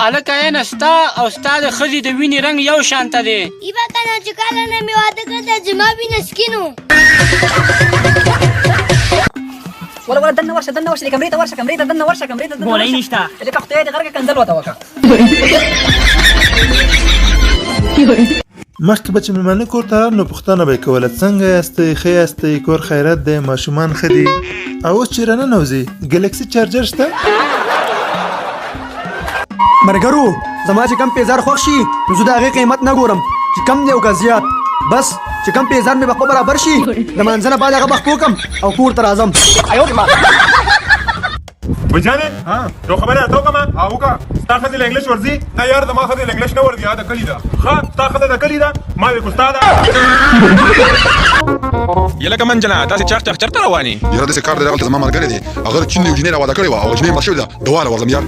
الکه نستا او ستا د ښځې د وینې رنګ یو شانته دی. ای به کنه چې کله نه مې واده کړی دی زما وینه سکینو. ولا دنه ورشه دې کمرې ته ورشه دنه ورشه کمرې ته ګولۍ نشته چې کا خدای دې غرګه کنځل وته وکړه. مخکې به چې مېلمانه کور ته رال نو پوښتنه به یې کوله څنګه یاستئ ښه یاستئ کور خیرات دی ماشومان ښه دي او اوس چې راننوځي ګلکسي چارجر شته مرګرو زما چې کم پیزار خوښ شي نو زه د هغې قیمت نه ګورم چې کم دی او که زیات بس چې کم پیزار مې بخپه برابر شي د مانځه نه بعد هغه بخ پوکم او کور ته راځم. بجانه یو خبره اتو کما او کا ستا خزه انګلیش ورزي نه یار د ما خزه انګلیش نه ورزي دا کلی دا ها ستا خزه دا کلی دا ما وی کو استاد یله کمن جنا تاسو چرته رواني یاره د کار درغلت زما مرګره دي اگر چین یو جنیر واده کړی و او جنیر مشو دا دواله ورزم یار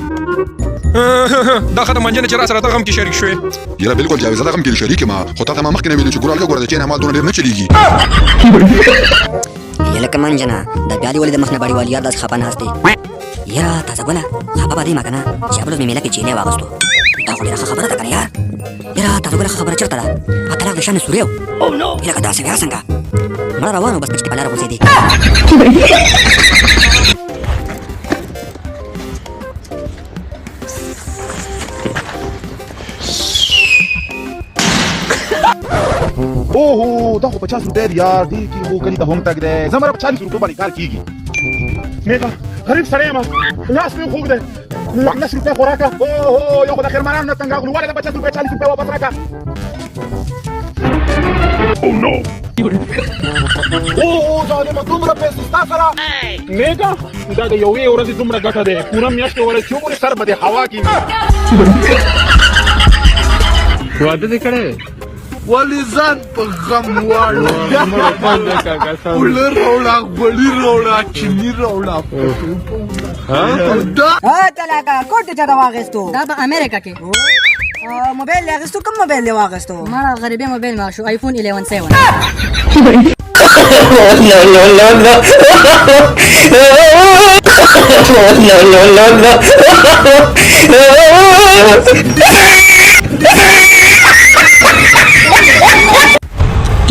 دا خدای منجنه چې را سره تغم کې شریک شوې یاره بالکل جاوز تغم کې شریک ما خو ته ما مخکې نه ویل چې ګورالګه ګور د چین ما دونه ډیر نه چلیږي. یله کمن جنا د بیا دی ولې د مخ نه باړي والی یار داس خپانه هسته یاره تاسو بوله خبره دی ما کنه چې بل مې ملک چینه واغستو دا خو ډیره خبره ده کنه یاره تاسو بل خبره چرته ده اته لا شان سوريو او نو یله کدا څنګه څنګه مړه روانو بس پچ په لار وځي دي. اوه دا خو 50 روپے دی یار دی کی خو کلی ته هم تک دی زمره 40 روپے باندې کار کیږي. میګه غریب سره ما لاس می خوګ دی 10 روپے خوراکه اوه یو خو د خیر مرام نه څنګه غلو ولا 50 روپے 40 روپے واپس راکا. او نو اوه دا د دومره پیسې ستا سره میګه دا د یوې ورځې دومره ګټه ده پوره میاشت ورې چې مور سر بده هوا کی واده دې کړی ولی ځان په غم واړو ولر راوړه غوړي راوړه چینی راوړه تلاګه کوټ ته چا واغستو دا په امریکا کې موبایل واغستو کوم موبایل واغستو مړه غریبه موبایل ما شو آیفون 11 7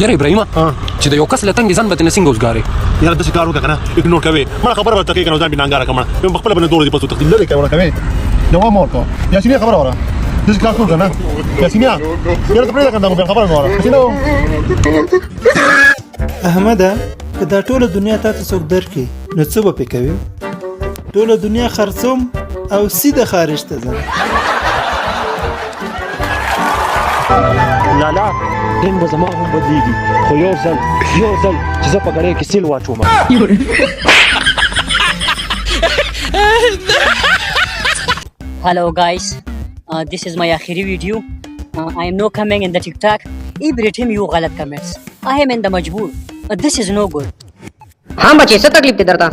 یاره ابراهیم چې د یو کس لتنګ ځان به نسنګ اوسګاری یاره د شکارو کنه اګنور کوي ما خبره ورته کوي کنه ځان بنانګاره کمه په خپل باندې دوړې پسو تخدیم لري کوي کوي جواب مورته یاسینه خبره وره د شکارو کنه یاسینه یاره ته پرې کنه خبره نه وره یاسینه احمده که دا ټوله دنیا تاسو څوک درکې نو څه به پې کوي ټوله دنیا خرڅوم او سیده خارج ته ځم. لالا دین به زما هم بدلیږي خو یو ځل چې زه په ګړۍ کې سیل واچوم. Hello guys, this is my आखिरी video. I am no coming in the TikTok. Ibrahim you गलत comments. I am in the मजबूर. This is no good. हाँ बच्चे څه تکلیف ته درته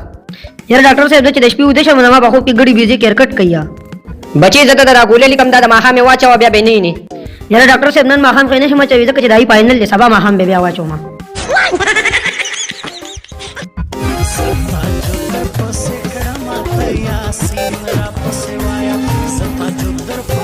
یاره ډاکټر صاحب چې د شپې وده شم نو ما به خو کې ګړي بيزي کېرکټ کیا بچي زته درا ګولې لیکم دا ما مې واچو بیا به نه یاره ډاکټر صاحب نن ما خام خینه شم چې دای فائنل سبا ما هم بیا واچو ما